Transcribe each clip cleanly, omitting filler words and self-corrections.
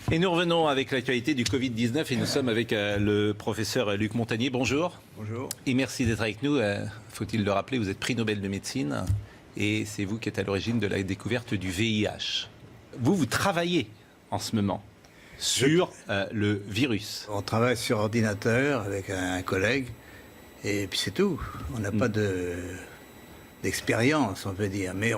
Et nous revenons avec l'actualité du Covid-19 et nous sommes avec le professeur Luc Montagnier. Bonjour. Bonjour. Et merci d'être avec nous. Faut-il le rappeler, vous êtes prix Nobel de médecine et c'est vous qui êtes à l'origine de la découverte du VIH. Vous travaillez en ce moment sur le virus. On travaille sur ordinateur avec un collègue et puis c'est tout. On n'a pas d'expérience, on peut dire, mais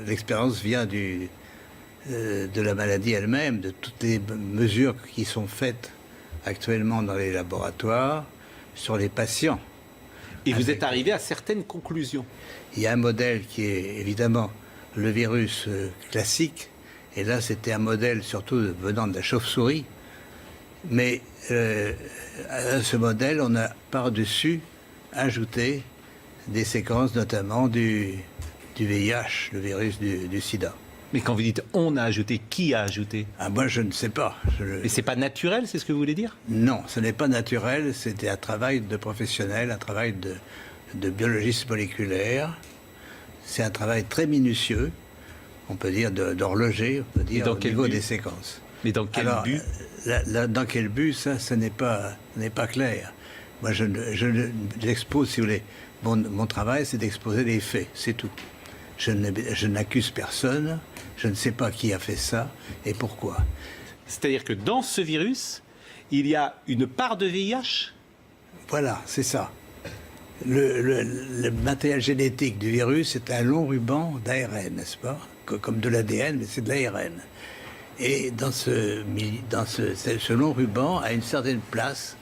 l'expérience vient de la maladie elle-même, de toutes les mesures qui sont faites actuellement dans les laboratoires sur les patients. Et vous êtes arrivé à certaines conclusions. Il y a un modèle qui est évidemment le virus classique, et là c'était un modèle surtout venant de la chauve-souris, mais à ce modèle on a par-dessus ajouté des séquences notamment du VIH, le virus du sida. Mais quand vous dites on a ajouté, qui a ajouté? Moi, je ne sais pas. Et c'est pas naturel, c'est ce que vous voulez dire? Non, ce n'est pas naturel. C'était un travail de professionnel, un travail de biologiste moléculaire. C'est un travail très minutieux, on peut dire d'horloger, on peut dire au niveau des séquences. Mais dans quel but? Dans quel but, ça n'est pas clair. Moi, j'expose, si vous voulez, mon travail, c'est d'exposer les faits, c'est tout. Je n'accuse personne, je ne sais pas qui a fait ça et pourquoi. C'est-à-dire que dans ce virus, il y a une part de VIH? Voilà, c'est ça. Le matériel génétique du virus est un long ruban d'ARN, n'est-ce pas? Comme de l'ADN, mais c'est de l'ARN. Et dans ce long ruban, à une certaine place,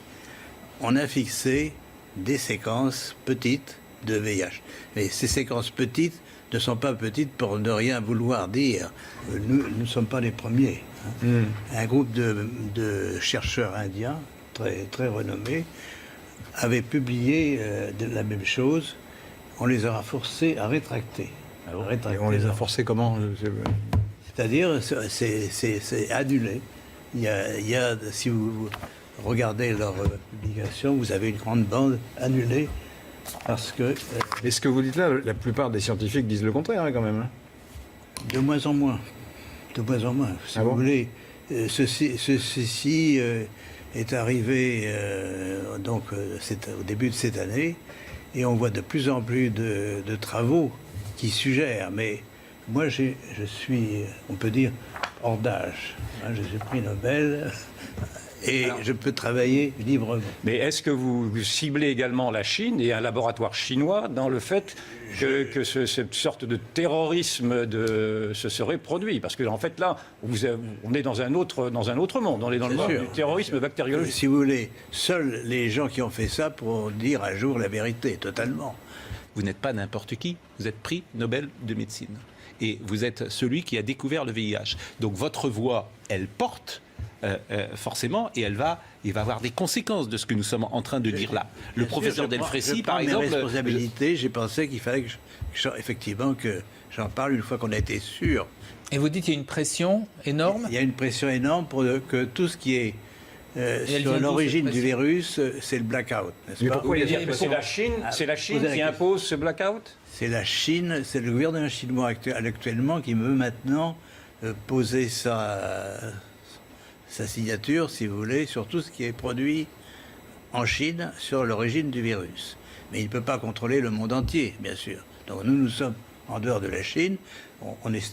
on a fixé des séquences petites de VIH. Mais ces séquences petites ne sont pas petites pour ne rien vouloir dire. Nous ne sommes pas les premiers. Un groupe de chercheurs indiens, très, très renommés, avait publié la même chose. On les a forcés à rétracter. Et on les a forcés comment? C'est-à-dire, c'est annulé. Il y a, si vous regardez leur publication, vous avez une grande bande annulée. Parce que... Et ce que vous dites là, la plupart des scientifiques disent le contraire, hein, quand même. Hein. De moins en moins. De moins en moins. Si vous voulez, ceci est arrivé au début de cette année, et on voit de plus en plus de travaux qui suggèrent. Mais moi, je suis, on peut dire, hors d'âge. Je suis prix Nobel. Et je peux travailler librement. Mais est-ce que vous ciblez également la Chine et un laboratoire chinois dans le fait que cette sorte de terrorisme se serait produit? Parce qu'en fait, là, on est dans un autre monde. On est dans le monde du terrorisme bactériologique. Si vous voulez, seuls les gens qui ont fait ça pourront dire un jour la vérité, totalement. Vous n'êtes pas n'importe qui. Vous êtes prix Nobel de médecine. Et vous êtes celui qui a découvert le VIH. Donc votre voix, elle porte... forcément, et il va avoir des conséquences de ce que nous sommes en train de dire là. Le professeur Delfrécy, par exemple... Mes responsabilités, j'ai pensé qu'il fallait effectivement que j'en parle une fois qu'on a été sûr. Et vous dites qu'il y a une pression énorme? Il y a une pression énorme pour que tout ce qui est sur l'origine du virus, c'est le blackout. Mais pourquoi dire que c'est la Chine qui impose ce blackout? C'est la Chine, c'est le gouvernement chinois actuellement qui veut maintenant poser sa signature, si vous voulez, sur tout ce qui est produit en Chine sur l'origine du virus. Mais il ne peut pas contrôler le monde entier, bien sûr. Donc nous sommes en dehors de la Chine.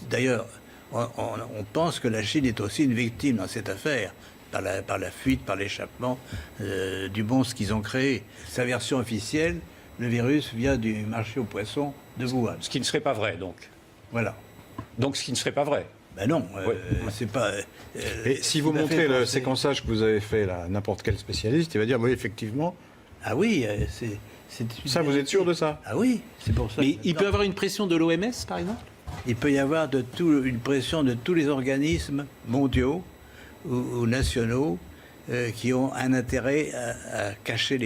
D'ailleurs, on pense que la Chine est aussi une victime dans cette affaire, par la fuite, par l'échappement du monstre qu'ils ont créé. Sa version officielle, le virus vient du marché aux poissons de Wuhan. Ce qui ne serait pas vrai, donc. Voilà. Donc ce qui ne serait pas vrai. Ben non, c'est pas... Et si vous montrez le séquençage que vous avez fait là, n'importe quel spécialiste, il va dire, oui, effectivement... Ah oui, ça, vous êtes sûr de ça? Ah oui, c'est pour ça. Mais il peut y avoir une pression de l'OMS, par exemple? Il peut y avoir une pression de tous les organismes mondiaux ou nationaux qui ont un intérêt à cacher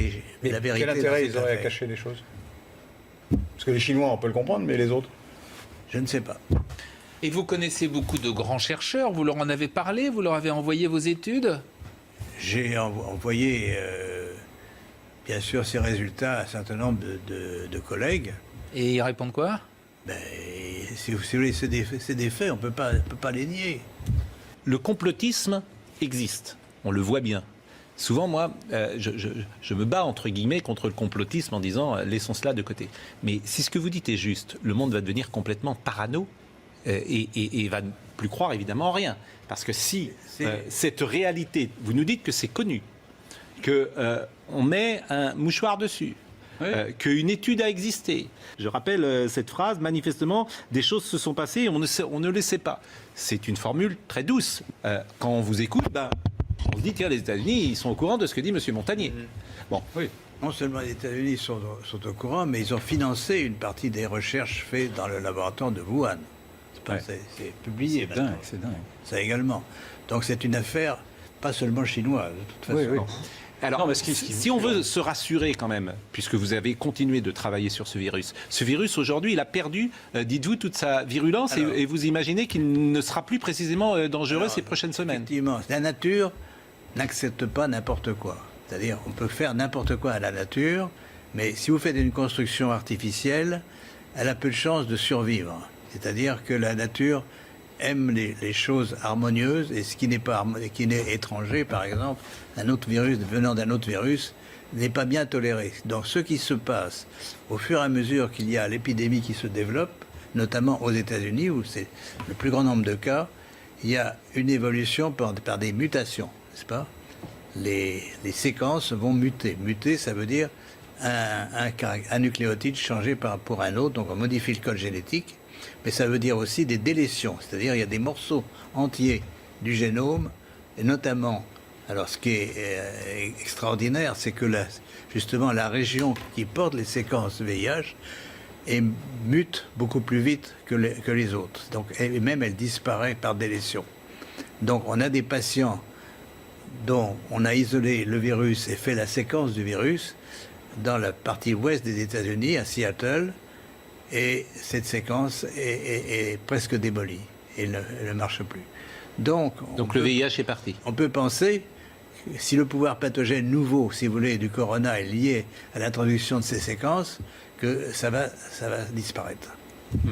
la vérité. Quel intérêt ils auraient à cacher les choses? Parce que les Chinois, on peut le comprendre, mais les autres? Je ne sais pas. Et vous connaissez beaucoup de grands chercheurs, vous leur en avez parlé, vous leur avez envoyé vos études? J'ai envoyé, bien sûr, ces résultats à un certain nombre de collègues. Et ils répondent quoi? Si vous voulez, c'est des faits, on ne peut pas les nier. Le complotisme existe. On le voit bien. Souvent, moi, je me bats, entre guillemets, contre le complotisme en disant laissons cela de côté. Mais si ce que vous dites est juste, le monde va devenir complètement parano et va ne plus croire évidemment en rien. Parce que si cette réalité, vous nous dites que c'est connu, qu'on met un mouchoir dessus, qu'une étude a existé. Je rappelle cette phrase, manifestement, des choses se sont passées et on ne le sait pas. C'est une formule très douce. Quand on vous écoute, on se dit, tiens, les États-Unis, ils sont au courant de ce que dit M. Montagnier. Bon, Oui. Non seulement les États-Unis sont au courant, mais ils ont financé une partie des recherches faites dans le laboratoire de Wuhan. C'est publié maintenant. C'est dingue. Ça également. Donc c'est une affaire pas seulement chinoise, de toute façon. Oui, oui. alors, Non, mais si on veut se rassurer quand même, puisque vous avez continué de travailler sur ce virus aujourd'hui, il a perdu, dites-vous, toute sa virulence et vous imaginez qu'il ne sera plus précisément dangereux ces prochaines semaines. Effectivement, la nature n'accepte pas n'importe quoi. C'est-à-dire, on peut faire n'importe quoi à la nature, mais si vous faites une construction artificielle, elle a peu de chances de survivre. C'est-à-dire que la nature aime les choses harmonieuses et ce qui n'est pas qui n'est étranger, par exemple, un autre virus venant d'un autre virus, n'est pas bien toléré. Donc ce qui se passe au fur et à mesure qu'il y a l'épidémie qui se développe, notamment aux États-Unis où c'est le plus grand nombre de cas, il y a une évolution par des mutations, n'est-ce pas ? Les séquences vont muter. Muter, ça veut dire un nucléotide changé pour un autre, donc on modifie le code génétique. Mais ça veut dire aussi des délétions, c'est-à-dire il y a des morceaux entiers du génome, et notamment, alors ce qui est extraordinaire, c'est que justement la région qui porte les séquences VIH mute beaucoup plus vite que les autres. Donc, et même elle disparaît par délétion. Donc on a des patients dont on a isolé le virus et fait la séquence du virus dans la partie ouest des États-Unis, à Seattle, et cette séquence est presque démolie et ne marche plus. Donc le VIH est parti. On peut penser, si le pouvoir pathogène nouveau, si vous voulez, du corona est lié à l'introduction de ces séquences, que ça va disparaître.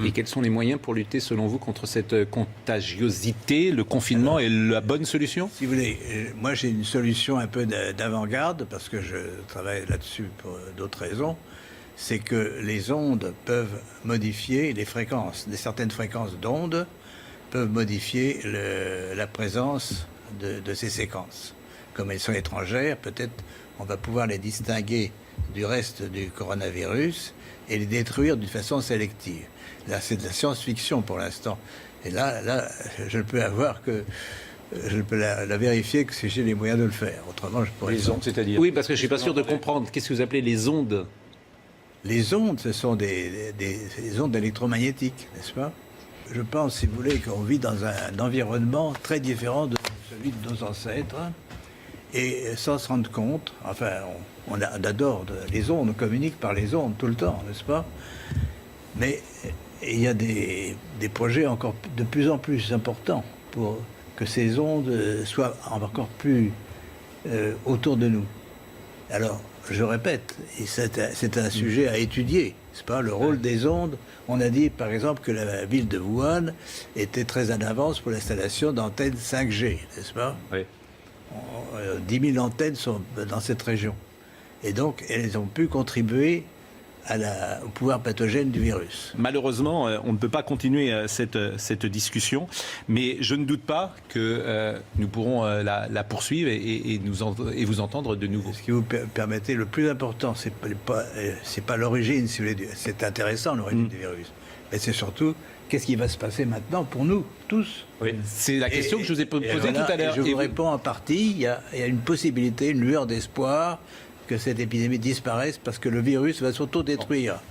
Et quels sont les moyens pour lutter, selon vous, contre cette contagiosité? Le confinement est la bonne solution? Si vous voulez, moi j'ai une solution un peu d'avant-garde, parce que je travaille là-dessus pour d'autres raisons. C'est que les ondes peuvent modifier les fréquences. Certaines fréquences d'ondes peuvent modifier la présence de ces séquences. Comme elles sont étrangères, peut-être on va pouvoir les distinguer du reste du coronavirus et les détruire d'une façon sélective. Là, c'est de la science-fiction pour l'instant. Et là, je ne peux la vérifier que si j'ai les moyens de le faire. Autrement, je pourrais... Les ondes, c'est-à-dire... Oui, parce que je ne suis pas sûr de comprendre. Qu'est-ce que vous appelez les ondes? Les ondes, ce sont des ondes électromagnétiques, n'est-ce pas? Je pense, si vous voulez, qu'on vit dans un environnement très différent de celui de nos ancêtres, et sans se rendre compte, enfin, on adore les ondes, on communique par les ondes tout le temps, n'est-ce pas? Mais il y a des projets encore de plus en plus importants pour que ces ondes soient encore plus autour de nous. Alors, je répète, et c'est un sujet à étudier, c'est pas le rôle des ondes. On a dit, par exemple, que la ville de Wuhan était très en avance pour l'installation d'antennes 5G, n'est-ce pas? Oui. 10 000 antennes sont dans cette région. Et donc, elles ont pu contribuer au pouvoir pathogène du virus. Malheureusement, on ne peut pas continuer cette discussion, mais je ne doute pas que nous pourrons la poursuivre et vous entendre de nouveau. Ce qui vous permettez, le plus important, c'est pas l'origine, si vous voulez, c'est intéressant l'origine du virus, mais c'est surtout qu'est-ce qui va se passer maintenant pour nous tous. Oui. C'est la question que je vous ai posée tout à l'heure. Je vous réponds en partie, il y a une possibilité, une lueur d'espoir que cette épidémie disparaisse parce que le virus va s'autodétruire.